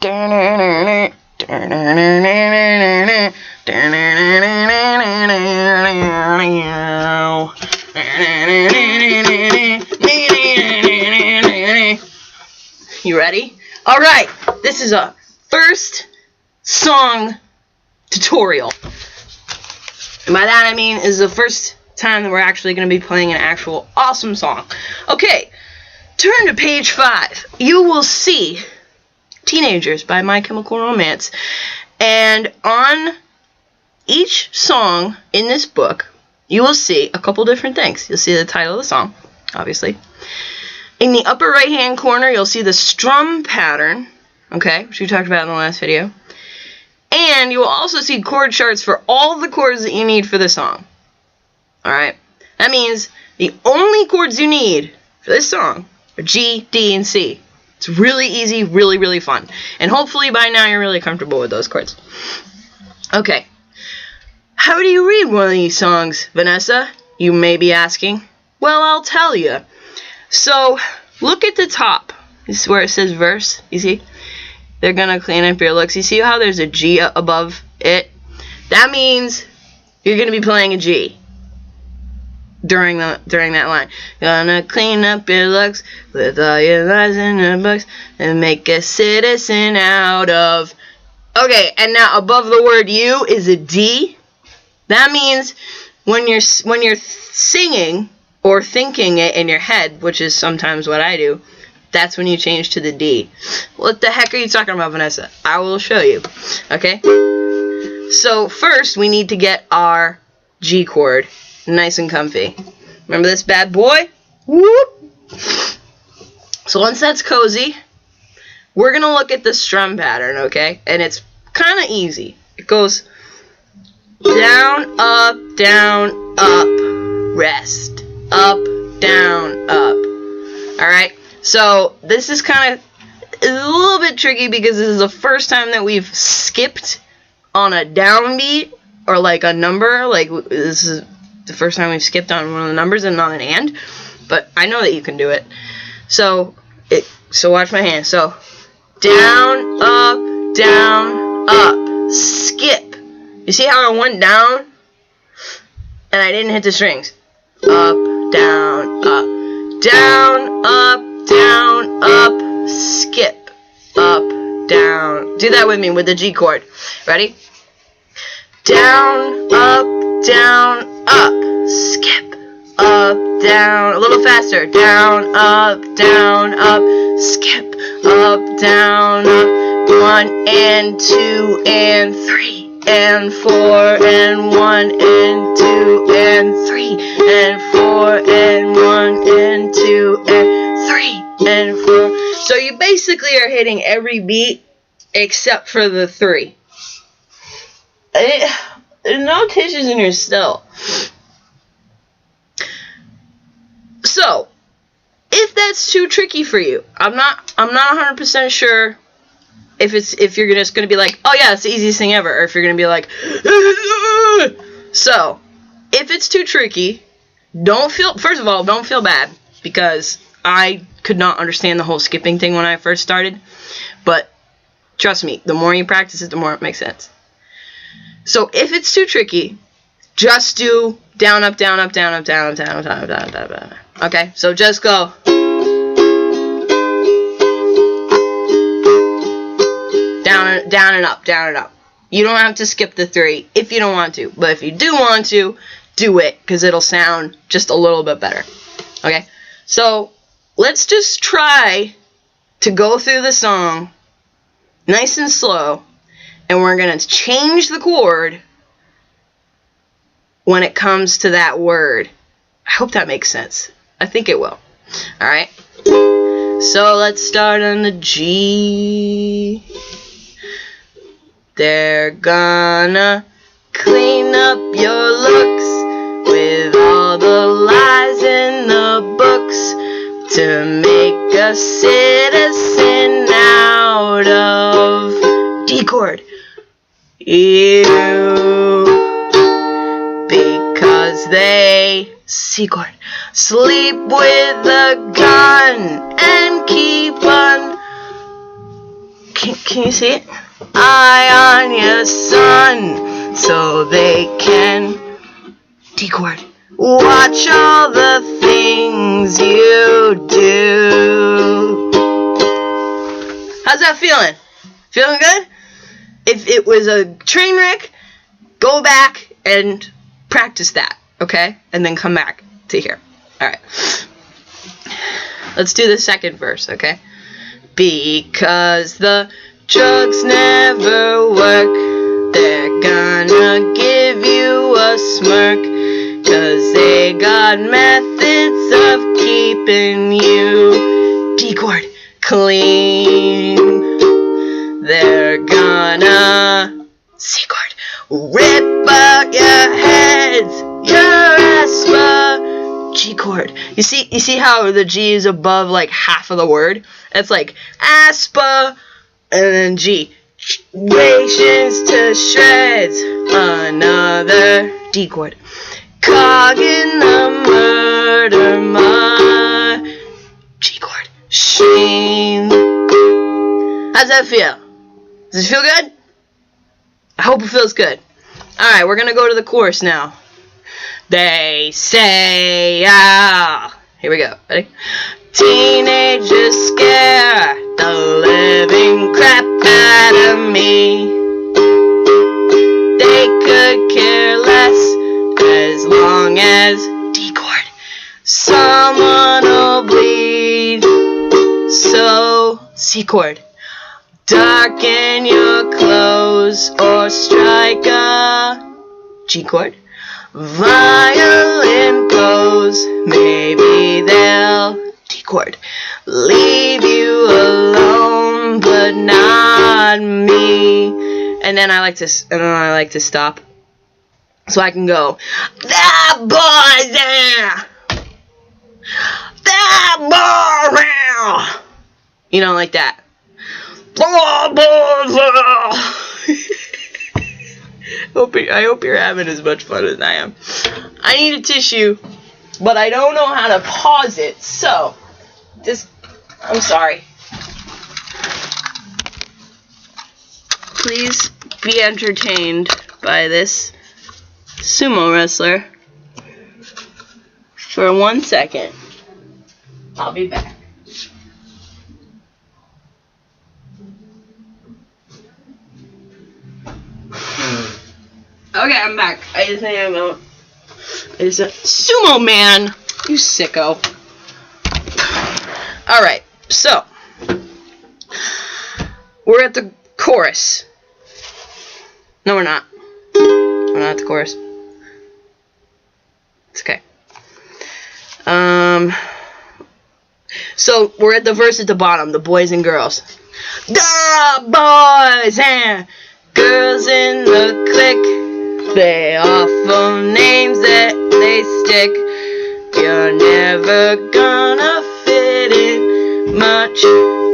You ready? Alright, this is a first song tutorial. And by that I mean is the first time that we're actually going to be playing an actual awesome song. Okay, turn to page 5. You will see Teenagers by My Chemical Romance. And on each song in this book, you will see a couple different things. You'll see the title of the song, obviously. In the upper right hand corner, you'll see the strum pattern, okay, which we talked about in the last video. And you will also see chord charts for all the chords that you need for the song. Alright? That means the only chords you need for this song are G, D, and C. It's really easy, really, really fun. And hopefully by now you're really comfortable with those chords. Okay. How do you read one of these songs, Vanessa? You may be asking. Well, I'll tell you. So, look at the top. This is where it says verse, you see? They're gonna clean up your looks. You see how there's a G above it? That means you're gonna be playing a G during that line. Gonna clean up your looks with all your lies in your books and make a citizen out of. Okay, and now above the word you is a D. That means when you're singing or thinking it in your head, which is sometimes what I do, that's when you change to the D. What the heck are you talking about, Vanessa? I will show you. Okay? So first, we need to get our G chord nice and comfy. Remember this bad boy? Whoop! So once that's cozy, we're going to look at the strum pattern, okay? And it's kind of easy. It goes down, up, rest. Up, down, up. Alright? So, this is kind of a little bit tricky because this is the first time that we've skipped on a downbeat or like a number. Like, this is the first time we've skipped on one of the numbers and not an and. But I know that you can do it. So watch my hand. So, down, up, skip. You see how I went down and I didn't hit the strings? Up, down, up, down, up, skip, up, down. Do that with me with the G chord. Ready? Down, up, skip, up, down. A little faster. Down, up, skip, up, down, up. 1 and 2 and 3 and 4 and 1 and 2 and 3 and 4 and 1 and 2 and 3 and 4. So you basically are hitting every beat except for the 3. There's no tissues in here still. So, if that's too tricky for you, I'm not 100% sure if you're just gonna be like, oh yeah, it's the easiest thing ever, or if you're gonna be like, so if it's too tricky, first of all, don't feel bad, because I could not understand the whole skipping thing when I first started, but trust me, the more you practice it, the more it makes sense. So if it's too tricky, just do down, up, down, up, down, up, down, up, down, up, down, up, down, up, down, up, down. Okay, so just go. Down and up, down and up. You don't have to skip the 3 if you don't want to, but if you do want to, do it, because it'll sound just a little bit better. Okay, so let's just try to go through the song nice and slow, and we're going to change the chord when it comes to that word. I hope that makes sense. I think it will. Alright, so let's start on the G. They're gonna clean up your looks with all the lies in the books to make a citizen out of D chord. You, because they, C chord, sleep with a gun and keep Can you see it? Eye on your son, so they can D chord. Watch all the things you do. How's that feeling? Feeling good? If it was a train wreck, go back and practice that, okay? And then come back to here. Alright. Let's do the second verse, okay? Because the drugs never work, they're gonna give you a smirk. 'Cause they got methods of keeping you D chord clean. They're gonna C chord rip out your heads, your aspa G chord. You see how the G is above like half of the word? It's like aspa and then G. Nations to shreds. Another D chord. Cog in the murder mud. G chord. Shame. How's that feel? Does it feel good? I hope it feels good. Alright, we're gonna go to the chorus now. They say, ah. Here we go. Ready? Teenagers scare the living crap out of me. They could care less as long as D chord. Someone will bleed. So C chord. Darken your clothes or strike a G chord. Violin blows, maybe they'll D chord. Leave you alone, but not me. And then I like to stop, so I can go. That boy there, that boy there. You know, like that. I hope you're having as much fun as I am. I need a tissue, but I don't know how to pause it, so I'm sorry. Please be entertained by this sumo wrestler for 1 second. I'll be back. Okay, I'm back. I just think I'm out. It's a sumo man. You sicko. Alright, so we're at the chorus. No, we're not. We're not at the chorus. It's okay. So we're at the verse at the bottom, the boys and girls. The boys and girls in the clique. They offer names that they stick. You're never gonna fit in much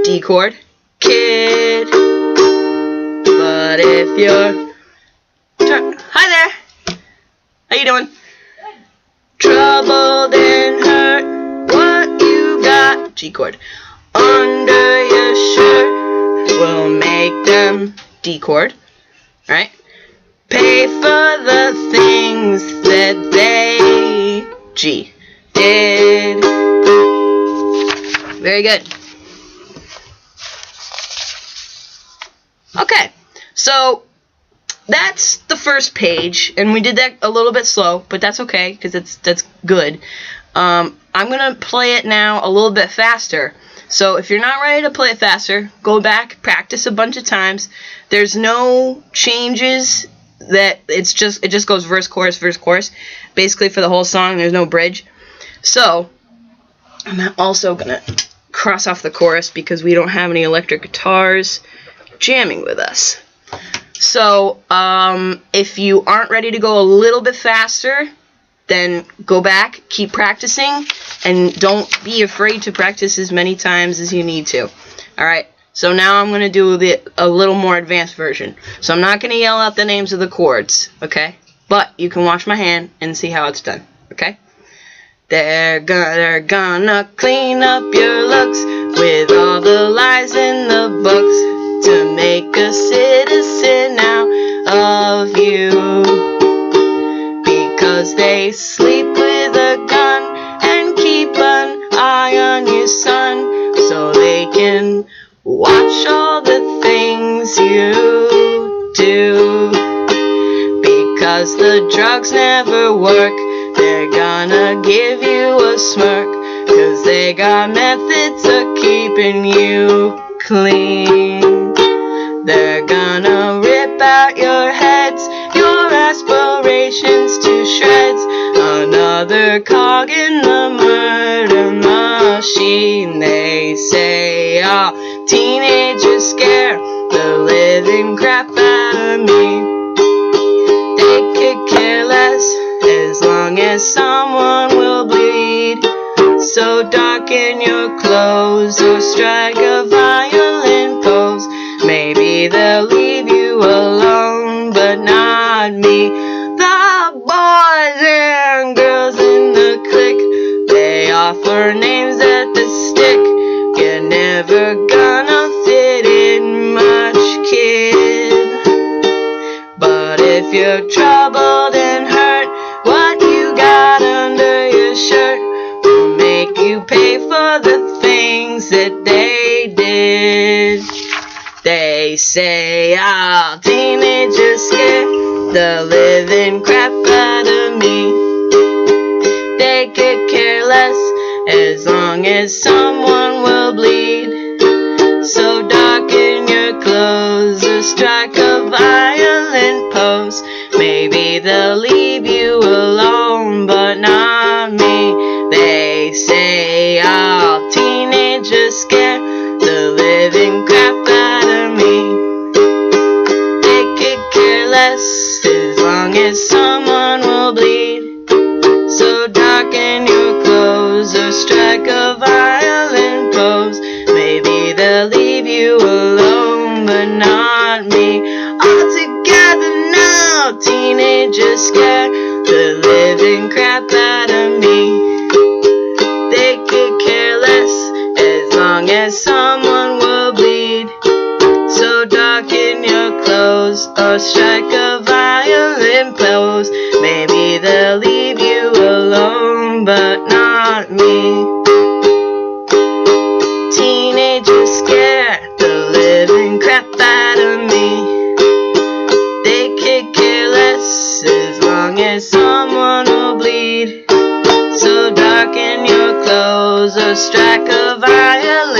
D chord, kid. But if you're hi there. How you doing? Troubled and hurt. What you got? G chord. Under your shirt will make them D chord. Right? Pay for the things that they G did. Very good. Okay, so that's the first page, and we did that a little bit slow, but that's okay because that's good. I'm gonna play it now a little bit faster. So if you're not ready to play it faster, go back, practice a bunch of times. There's no changes. That it just goes verse, chorus, basically for the whole song. There's no bridge. So I'm also gonna cross off the chorus because we don't have any electric guitars jamming with us. So if you aren't ready to go a little bit faster, then go back, keep practicing, and don't be afraid to practice as many times as you need to. Alright, so now I'm going to do a little more advanced version. So I'm not going to yell out the names of the chords, okay? But you can watch my hand and see how it's done, okay? They're gonna clean up your looks with all the lies in the books to make a citizen out of you. Because they sleep with a gun and keep an eye on your son, so they can watch all the things you do. Because the drugs never work, they're gonna give you a smirk, 'cause they got methods of keeping you clean. They're gonna rip out your heads, your aspirations to shreds, another cog in the murder machine. They say all teenagers scare the living crap out of me. They could care less as long as someone will bleed. So darken your clothes or strike a violent pose. Maybe they'll leave you alone, but not me. The boys and girls in the clique, they offer names at the stick. You're never gonna fit in much, kid. But if you're troubled and hurt, what you got under your shirt will make you pay for the things that they did. They say all teenagers scare the living crap out of me. They could care less as long as someone will bleed. So darken your clothes or strike a violent pose. Maybe they'll leave you alone, but not me. They say all teenagers scare the living crap out of me. They could care less as long as someone will bleed. So darken your clothes or strike a violent pose. Maybe they'll leave you alone, but not me. All together now, teenagers scare the living crap out of me. They could care less as long as someone will bleed. So darken your clothes or strike a violent pose. Maybe they'll leave you alone, but not me. Teenagers scare the living crap out of me. They could care less as long as someone will bleed. So darken your clothes or strike a violent